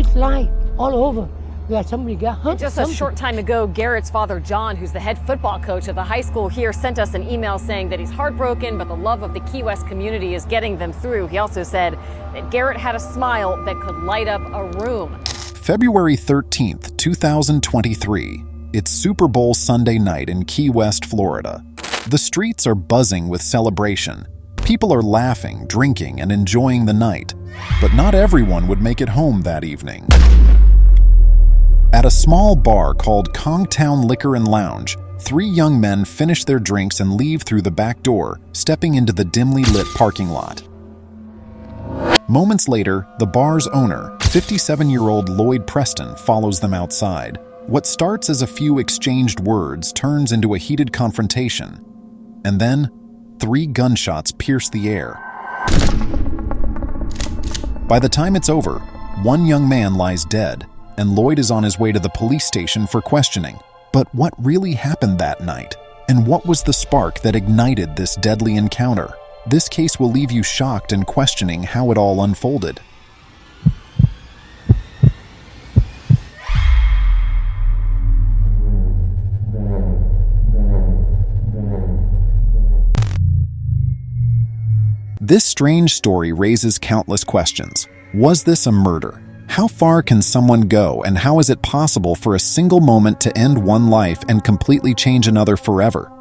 streets line all over. We had somebody get hurt. Just a short time ago, Garrett's father, John, who's the head football coach of the high school here, sent us an email saying that he's heartbroken, but the love of the Key West community is getting them through. He also said that Garrett had a smile that could light up a room. February 13th, 2023. It's Super Bowl Sunday night in Key West, Florida. The streets are buzzing with celebration. People are laughing, drinking, and enjoying the night. But not everyone would make it home that evening. At a small bar called Kongtown Liquor and Lounge, 3 young men finish their drinks and leave through the back door, stepping into the dimly lit parking lot. Moments later, the bar's owner, 57-year-old Lloyd Preston, follows them outside. What starts as a few exchanged words turns into a heated confrontation. And then, 3 gunshots pierce the air. By the time it's over, 1 young man lies dead, and Lloyd is on his way to the police station for questioning. But what really happened that night? And what was the spark that ignited this deadly encounter? This case will leave you shocked and questioning how it all unfolded. This strange story raises countless questions. Was this a murder? How far can someone go, and how is it possible for a single moment to end one life and completely change another forever?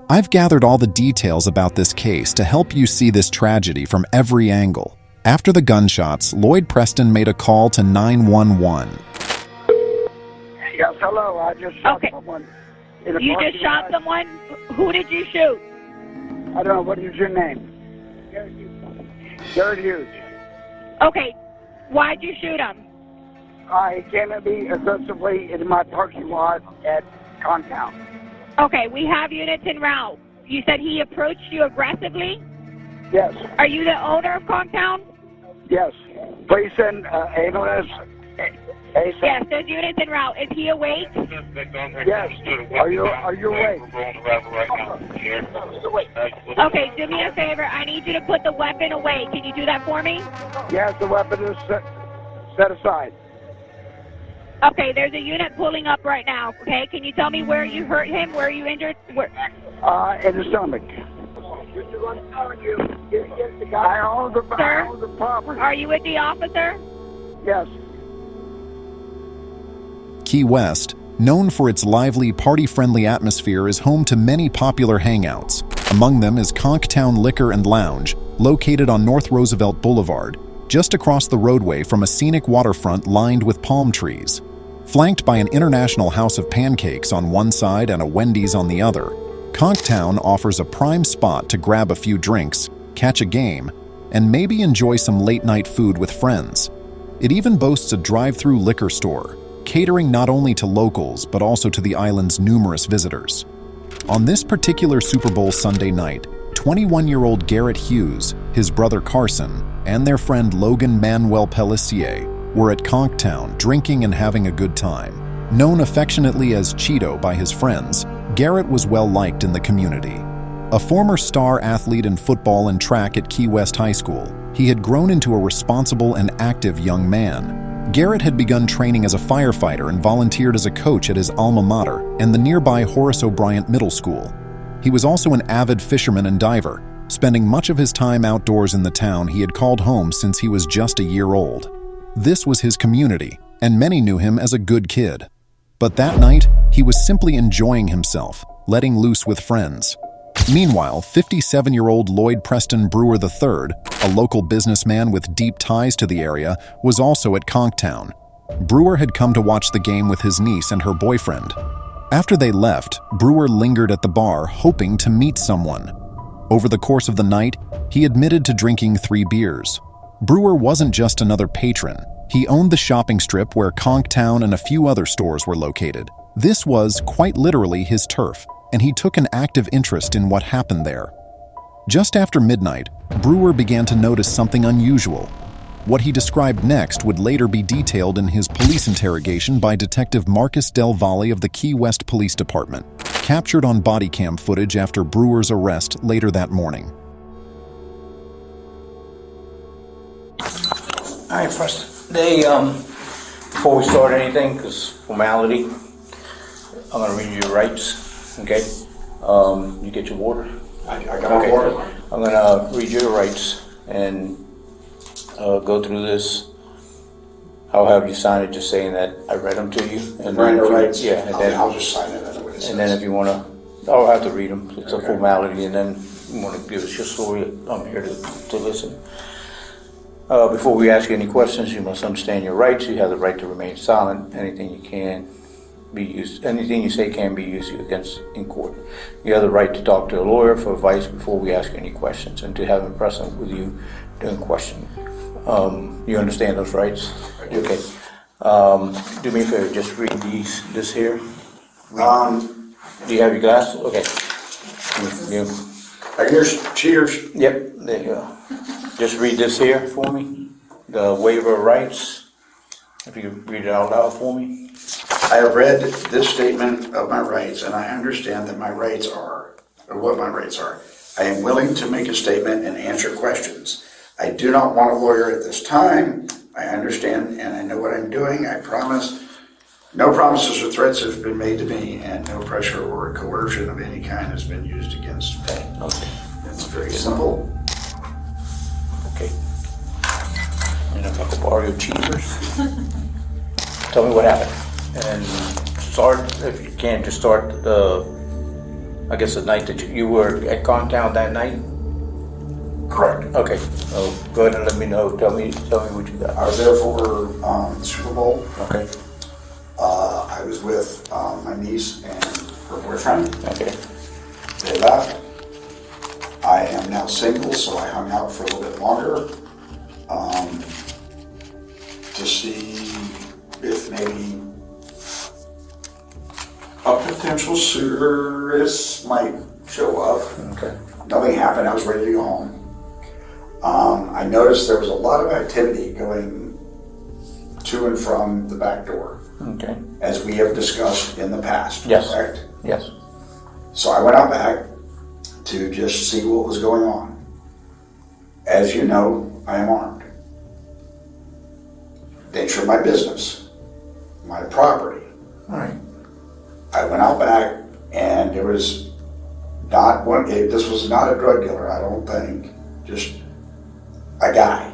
I've gathered all the details about this case to help you see this tragedy from every angle. After the gunshots, Lloyd Preston made a call to 911. Yes, hello. I just shot someone. You just shot someone? Who did you shoot? I don't know. What is your name? Garrett Hughes. Okay. Why'd you shoot him? He came at me aggressively in my parking lot at Kongtown. Okay, we have units en route. You said he approached you aggressively? Yes. Are you the owner of Kongtown? Yes. Please send ambulance. Yes, there's units en route. Is he awake? Yes. Are you awake? Okay, do me a favor. I need you to put the weapon away. Can you do that for me? Yes, the weapon is set aside. Okay, there's a unit pulling up right now. Okay, can you tell me where you hurt him? Where you injured? Where? In the stomach. I own the property. Are you with the officer? Yes. Key West, known for its lively, party-friendly atmosphere, is home to many popular hangouts. Among them is Kongtown Liquor and Lounge, located on North Roosevelt Boulevard, just across the roadway from a scenic waterfront lined with palm trees. Flanked by an International House of Pancakes on one side and a Wendy's on the other, Kongtown offers a prime spot to grab a few drinks, catch a game, and maybe enjoy some late-night food with friends. It even boasts a drive-through liquor store, catering not only to locals but also to the island's numerous visitors. On this particular Super Bowl Sunday night, 21-year-old Garrett Hughes, his brother Carson, and their friend Logan Manuel Pellissier were at Kongtown drinking and having a good time. Known affectionately as Cheeto by his friends, Garrett was well-liked in the community. A former star athlete in football and track at Key West High School, he had grown into a responsible and active young man. Garrett had begun training as a firefighter and volunteered as a coach at his alma mater and the nearby Horace O'Brien Middle School. He was also an avid fisherman and diver, spending much of his time outdoors in the town he had called home since he was just a year old. This was his community, and many knew him as a good kid. But that night, he was simply enjoying himself, letting loose with friends. Meanwhile, 57-year-old Lloyd Preston Bewer III, a local businessman with deep ties to the area, was also at Kongtown. Bewer had come to watch the game with his niece and her boyfriend. After they left, Bewer lingered at the bar, hoping to meet someone. Over the course of the night, he admitted to drinking 3 beers. Bewer wasn't just another patron. He owned the shopping strip where Kongtown and a few other stores were located. This was, quite literally, his turf, and he took an active interest in what happened there. Just after midnight, Bewer began to notice something unusual. What he described next would later be detailed in his police interrogation by Detective Marcus Del Valle of the Key West Police Department, captured on body cam footage after Bewer's arrest later that morning. All right, Preston. They Before we start anything, because formality, I'm going to read you your rights, okay? You get your water? I got my water. I'm going to read you your rights and go through this. I'll have you sign it just saying that I read them to you. And Miranda then rights? Yeah. And then I'll just sign it as what it says. And then if you want to, I'll have to read them. It's Okay. a formality. And then you want to give us your story. I'm here to listen. Before we ask you any questions, you must understand your rights. You have the right to remain silent. Anything you say can be used against in court. You have the right to talk to a lawyer for advice before we ask you any questions, and to have him present with you during questioning. You understand those rights? I do. Okay. Do me a favor, just read this here. Do you have your glasses? Okay. Cheers. Yep, there you go. Just read this here for me. The waiver of rights. If you could read it out loud for me. I have read this statement of my rights, and I understand that my rights are, or what my rights are. I am willing to make a statement and answer questions. I do not want a lawyer at this time. I understand and I know what I'm doing. I promise. No promises or threats have been made to me, and no pressure or coercion of any kind has been used against me. Okay. It's very simple. Okay. And if I could borrow your cheaters. Tell me what happened. And start, if you can, just start I guess the night that you were at Contown that night? Correct. Okay. So go ahead and let me know. Tell me what you got. I was there for the Super Bowl. Okay. I was with my niece and her boyfriend. Okay. They left. I am now single, so I hung out for a little bit longer to see if maybe a potential suitor might show up. Okay. Nothing happened. I was ready to go home. I noticed there was a lot of activity going to and from the back door, Okay. as we have discussed in the past. Yes. Correct? Yes. So I went out back to just see what was going on. As you know, I am armed. Nature of my business, my property. All right. I went out back, and there was not one. This was not a drug dealer, I don't think. Just a guy,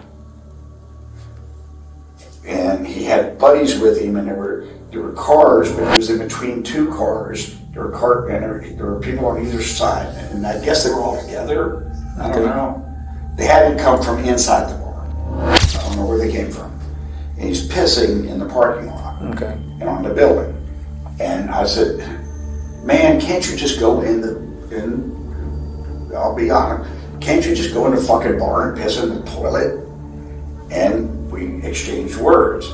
and he had buddies with him, and there were cars, but he was in between two cars. There were people on either side, and I guess they were all together. I don't know. They hadn't come from inside the bar. I don't know where they came from. And he's pissing in the parking lot. Okay. And on the building. And I said, man, can't you just go I'll be honest, can't you just go in the fucking bar and piss in the toilet? And we exchanged words.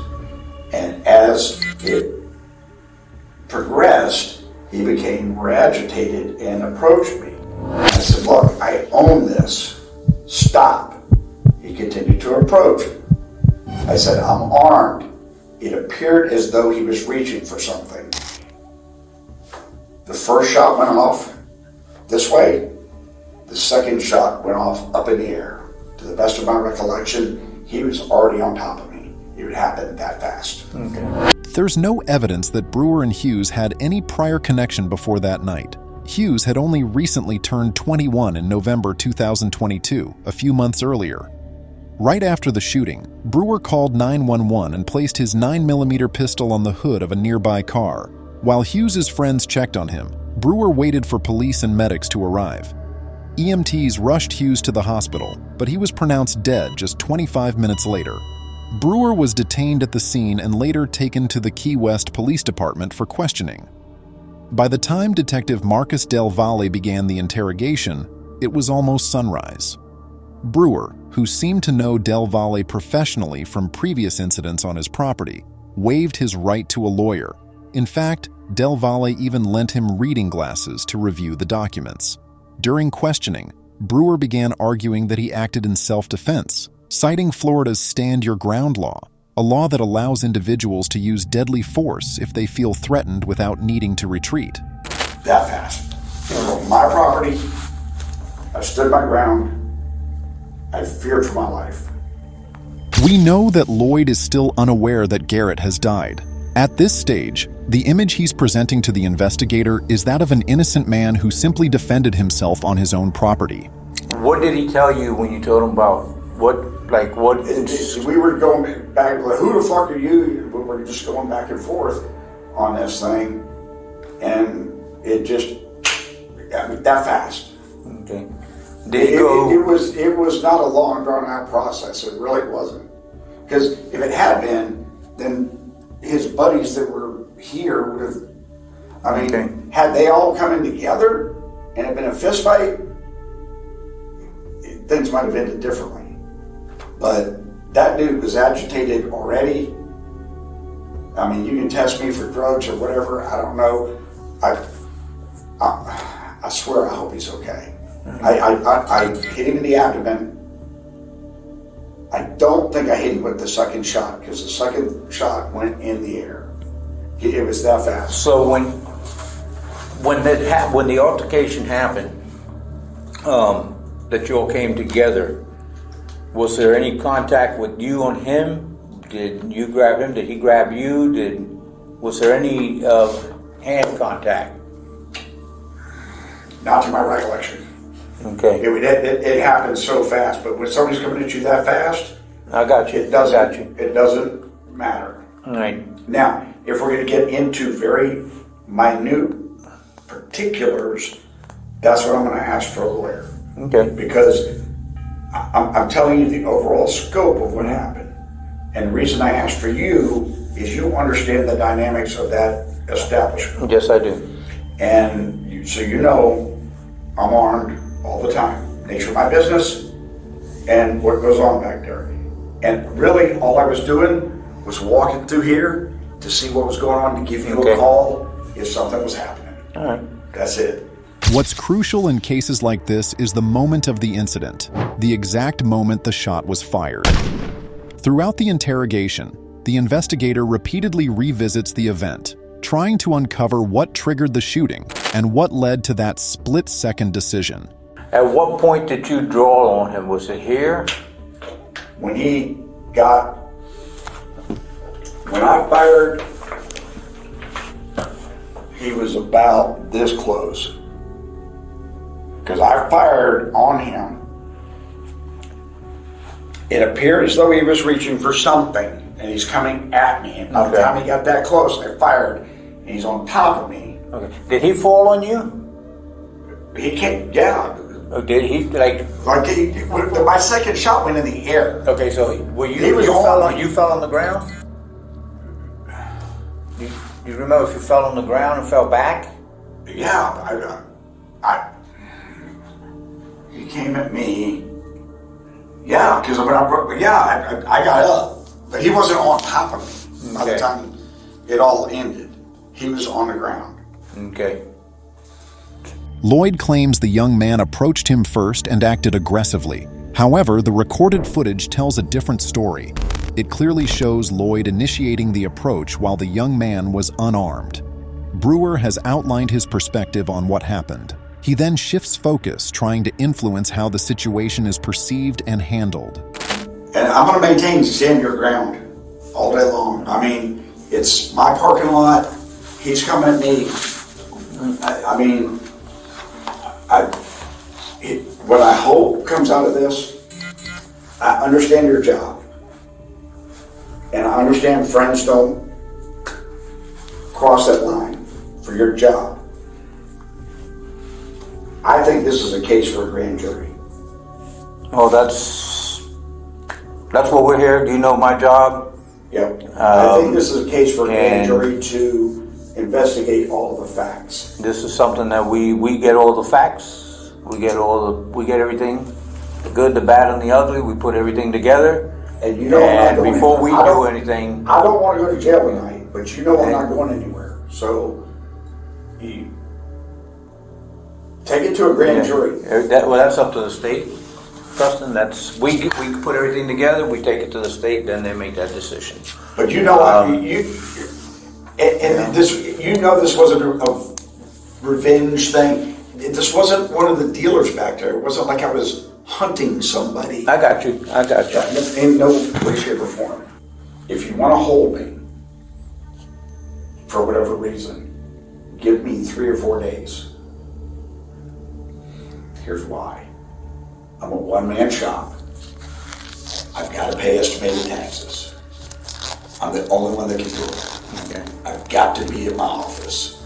And as it progressed, he became more agitated and approached me. I said, look, I own this. Stop. He continued to approach me. I said, I'm armed. It appeared as though he was reaching for something. The first shot went off this way. The second shot went off up in the air. To the best of my recollection, he was already on top of me. It would happen that fast. Okay. There's no evidence that Brewer and Hughes had any prior connection before that night. Hughes had only recently turned 21 in November 2022, a few months earlier. Right after the shooting, Brewer called 911 and placed his 9mm pistol on the hood of a nearby car. While Hughes' friends checked on him, Brewer waited for police and medics to arrive. EMTs rushed Hughes to the hospital, but he was pronounced dead just 25 minutes later. Brewer was detained at the scene and later taken to the Key West Police Department for questioning. By the time Detective Marcus Del Valle began the interrogation, it was almost sunrise. Brewer, who seemed to know Del Valle professionally from previous incidents on his property, waived his right to a lawyer. In fact, Del Valle even lent him reading glasses to review the documents. During questioning, Brewer began arguing that he acted in self-defense, citing Florida's Stand Your Ground law, a law that allows individuals to use deadly force if they feel threatened without needing to retreat. That fast. It was on my property. I stood my ground. I feared for my life. We know that Lloyd is still unaware that Garrett has died. At this stage, the image he's presenting to the investigator is that of an innocent man who simply defended himself on his own property. What did he tell you when you told him about what? We were going back, like, who the fuck are you? We were just going back and forth on this thing, and it just got that fast. Okay. It was not a long, drawn-out process. It really wasn't. Because if it had been, then his buddies that were here would have, had they all come in together and it been a fist fight, things might have ended differently. But that dude was agitated already. I mean, you can test me for drugs or whatever, I don't know. I swear I hope he's okay. I hit him in the abdomen. I don't think I hit him with the second shot, because the second shot went in the air. It was that fast. So when the altercation happened, that you all came together, was there any contact with you on him? Did you grab him? Did he grab you? Was there any hand contact? Not to my recollection. Okay. It happened so fast, but when somebody's coming at you that fast, I got you. It doesn't matter. All right. Now, if we're going to get into very minute particulars, that's what I'm going to ask for a lawyer. Okay. Because I'm telling you the overall scope of what happened. And the reason I asked for you is you understand the dynamics of that establishment. Yes, I do. And so you know I'm armed all the time. Nature of my business and what goes on back there. And really all I was doing was walking through here to see what was going on, to give you a call if something was happening. All right. That's it. What's crucial in cases like this is the moment of the incident, the exact moment the shot was fired. Throughout the interrogation, the investigator repeatedly revisits the event, trying to uncover what triggered the shooting and what led to that split-second decision. At what point did you draw on him? Was it here? When I fired, he was about this close. Because I fired on him. It appeared as though he was reaching for something, and he's coming at me. And by the time he got that close, I fired, and he's on top of me. Okay. Did he fall on you? He came, yeah. Or did he my second shot went in the air. Okay, so you fell on the ground? You remember if you fell on the ground and fell back? Yeah, he came at me. Yeah, because when I got up, but he wasn't on top of me by the time it all ended. He was on the ground. Okay. Lloyd claims the young man approached him first and acted aggressively. However, the recorded footage tells a different story. It clearly shows Lloyd initiating the approach while the young man was unarmed. Bewer has outlined his perspective on what happened. He then shifts focus, trying to influence how the situation is perceived and handled. And I'm going to maintain stand your ground all day long. I mean, it's my parking lot. He's coming at me. What I hope comes out of this, I understand your job. And I understand friends don't cross that line for your job. I think this is a case for a grand jury. Oh, that's what we're here. Do you know my job? Yep. I think this is a case for a grand jury to investigate all of the facts. This is something that we get all the facts. We get everything, the good, the bad, and the ugly. We put everything together. And you know, before we do anything, I don't want to go to jail tonight, but you know I'm not going anywhere. So you take it to a grand jury. That's up to the state, Preston. We put everything together. We take it to the state, then they make that decision. But you know, this wasn't a revenge thing. This wasn't one of the dealers back there. It wasn't like I was hunting somebody. I got you. In no way, shape, or form. If you want to hold me, for whatever reason, give me 3 or 4 days. Here's why. I'm a one-man shop. I've got to pay estimated taxes. I'm the only one that can do it. Okay. I've got to be in my office.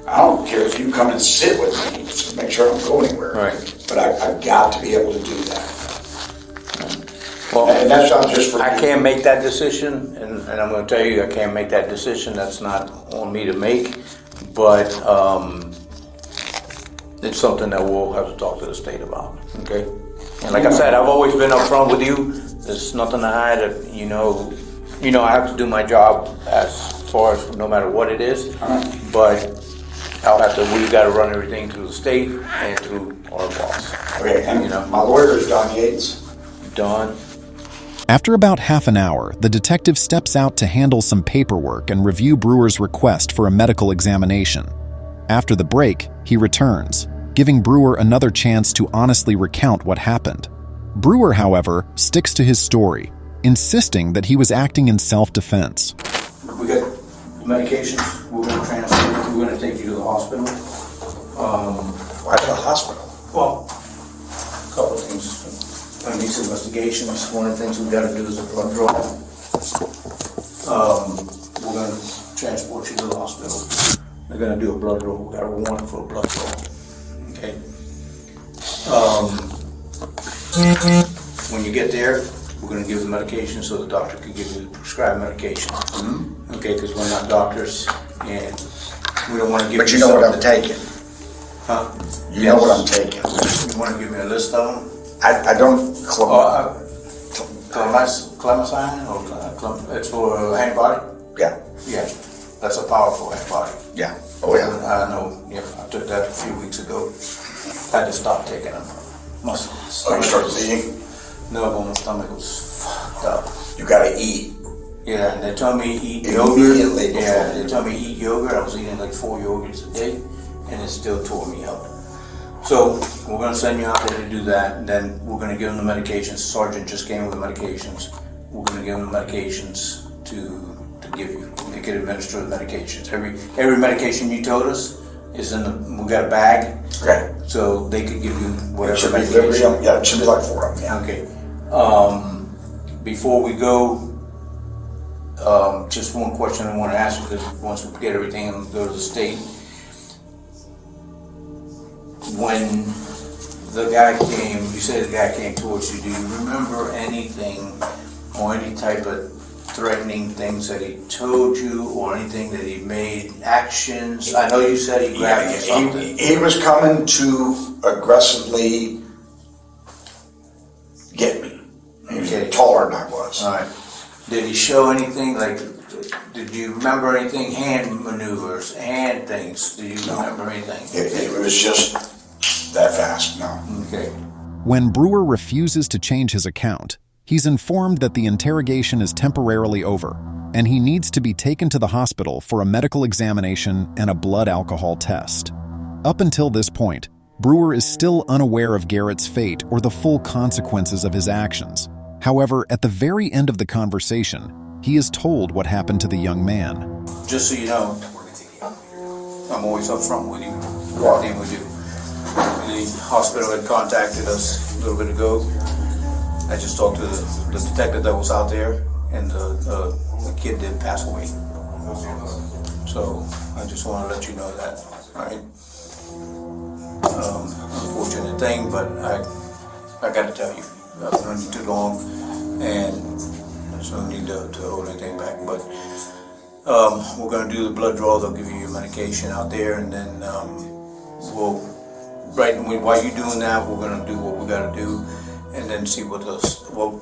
I don't care if you come and sit with me, just to make sure I don't go anywhere. Right. But I've got to be able to do that. Well, And that's not just for I you. can't make that decision, and I'm going to tell you, I can't make that decision. That's not on me to make, but it's something that we'll have to talk to the state about. Okay. And like I said, I've always been upfront with you. There's nothing to hide. You know, I have to do my job as far as no matter what it is. But we got to run everything through the state and through our boss. Okay, and my lawyer is Don Yates. Don. After about half an hour, the detective steps out to handle some paperwork and review Brewer's request for a medical examination. After the break, he returns, giving Brewer another chance to honestly recount what happened. Brewer, however, sticks to his story, insisting that he was acting in self-defense. We got medications. We're going to transfer you. We're going to take you to the hospital. Why to the hospital? Well, a couple of things. On these investigations, one of the things we've got to do is a blood draw. We're going to transport you to the hospital. They're going to do a blood draw. We got a warrant for a blood draw. Okay. When you get there, we're going to give the medication so the doctor can give you the prescribed medication. Mm-hmm. Okay, because we're not doctors and we don't want to give you. But you know what I'm taking. Huh? You know what I'm taking. You want to give me a list of them? I don't. Clemicine or it's for antibody? Yeah. Yeah, that's a powerful antibody. Yeah. Oh yeah. I know. Yeah, I took that a few weeks ago. I had to stop taking them. My Oh, stomach you started was- bleeding? No, but my stomach was fucked up. You gotta eat. Yeah, and they told me eat Immediately yogurt. Yeah, they told me eat yogurt. I was eating like 4 yogurts a day, and it still tore me up. So we're going to send you out there to do that, and then we're going to give them the medications. Sergeant just came with the medications. We're going to give them the medications to give you. They can administer the medications. Every medication you told us is in the. We got a bag. Okay. So they could give you whatever It should be medication. yeah, it should be like 4 of them. Yeah. Okay. Before we go, just one question I want to ask you, because once we get everything and go to the state. When the guy came, you said the guy came towards you, do you remember anything or any type of threatening things that he told you or anything that he made actions? I know you said he grabbed you something. He was coming to aggressively get me. He was Okay. taller than I was. All right. Did he show anything, like, did you remember anything, hand maneuvers, hand things? Do you remember anything? It was just that fast, no. Okay. When Brewer refuses to change his account, he's informed that the interrogation is temporarily over, and he needs to be taken to the hospital for a medical examination and a blood alcohol test. Up until this point, Brewer is still unaware of Garrett's fate or the full consequences of his actions. However, at the very end of the conversation, he is told what happened to the young man. Just so you know, I'm always upfront with you. Right. Everything we do. The hospital had contacted us a little bit ago. I just talked to the detective that was out there, and the kid did pass away. So I just want to let you know that. All right. Unfortunate thing, but I got to tell you, I've known you too long, and there's no need to hold anything back. But we're going to do the blood draw. They'll give you your medication out there, and then we'll. Right, while you're doing that, we're going to do what we got to do, and then see what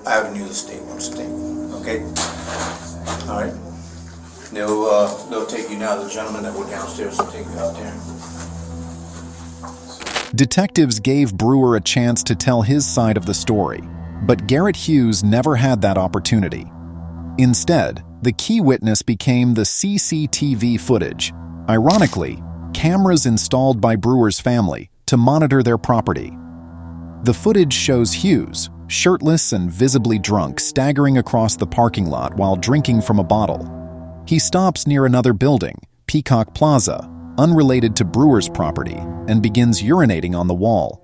avenue the state wants to take. Okay. All right. They'll take you now. The gentleman that were downstairs will take you out there. Detectives gave Brewer a chance to tell his side of the story, but Garrett Hughes never had that opportunity. Instead, the key witness became the CCTV footage, ironically, cameras installed by Brewer's family to monitor their property. The footage shows Hughes, shirtless and visibly drunk, staggering across the parking lot while drinking from a bottle. He stops near another building, Peacock Plaza, unrelated to Brewer's property, and begins urinating on the wall.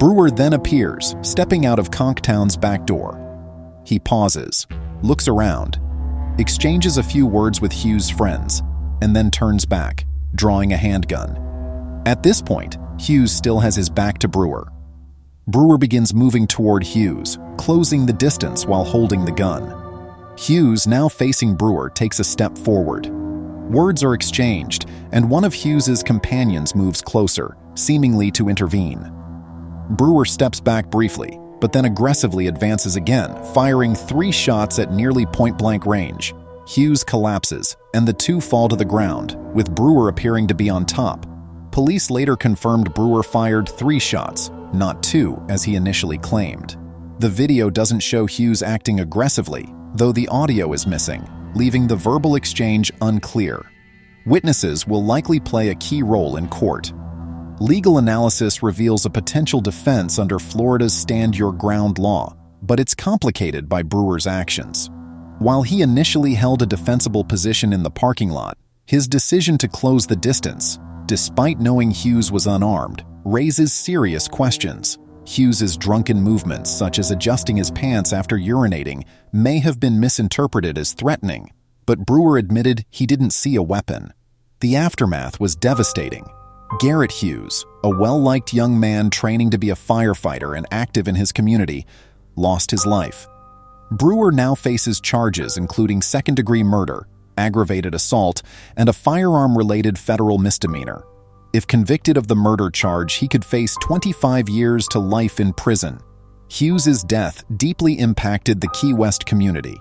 Brewer then appears, stepping out of Conktown's back door. He pauses, looks around, exchanges a few words with Hughes' friends, and then turns back, drawing a handgun. At this point, Hughes still has his back to Brewer. Brewer begins moving toward Hughes, closing the distance while holding the gun. Hughes, now facing Brewer, takes a step forward. Words are exchanged, and one of Hughes's companions moves closer, seemingly to intervene. Brewer steps back briefly, but then aggressively advances again, firing 3 shots at nearly point-blank range. Hughes collapses, and the two fall to the ground, with Brewer appearing to be on top. Police later confirmed Brewer fired 3 shots, not 2, as he initially claimed. The video doesn't show Hughes acting aggressively, though the audio is missing, leaving the verbal exchange unclear. Witnesses will likely play a key role in court. Legal analysis reveals a potential defense under Florida's Stand Your Ground law, but it's complicated by Brewer's actions. While he initially held a defensible position in the parking lot, his decision to close the distance, despite knowing Hughes was unarmed, raises serious questions. Hughes's drunken movements, such as adjusting his pants after urinating, may have been misinterpreted as threatening, but Brewer admitted he didn't see a weapon. The aftermath was devastating. Garrett Hughes, a well-liked young man training to be a firefighter and active in his community, lost his life. Brewer now faces charges including second-degree murder, aggravated assault, and a firearm-related federal misdemeanor. If convicted of the murder charge, he could face 25 years to life in prison. Hughes's death deeply impacted the Key West community.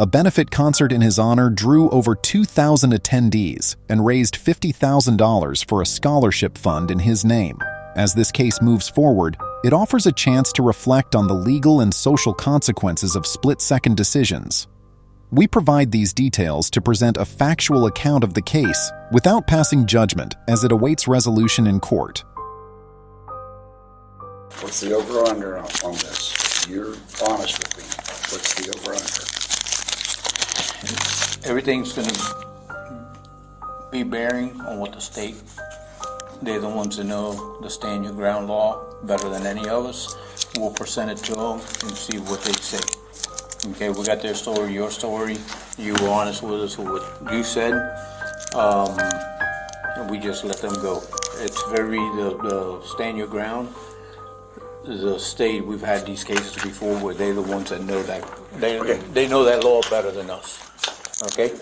A benefit concert in his honor drew over 2,000 attendees and raised $50,000 for a scholarship fund in his name. As this case moves forward, it offers a chance to reflect on the legal and social consequences of split-second decisions. We provide these details to present a factual account of the case without passing judgment as it awaits resolution in court. What's the over-under on this? You're honest with me. What's the over-under? Everything's going to be bearing on what the state, they're the ones that know the Stand Your Ground law better than any of us. We'll present it to them and see what they say. Okay, we got their story, your story. You were honest with us with what you said. And we just let them go. It's very, the Stand Your Ground, the state, we've had these cases before where they're the ones that know that. They know that law better than us. Okay?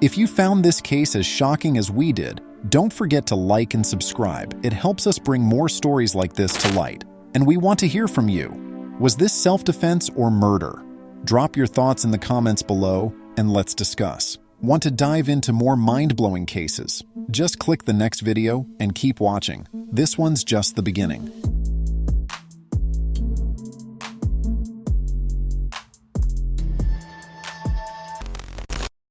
If you found this case as shocking as we did, don't forget to like and subscribe. It helps us bring more stories like this to light. And we want to hear from you. Was this self-defense or murder? Drop your thoughts in the comments below and let's discuss. Want to dive into more mind-blowing cases? Just click the next video and keep watching. This one's just the beginning.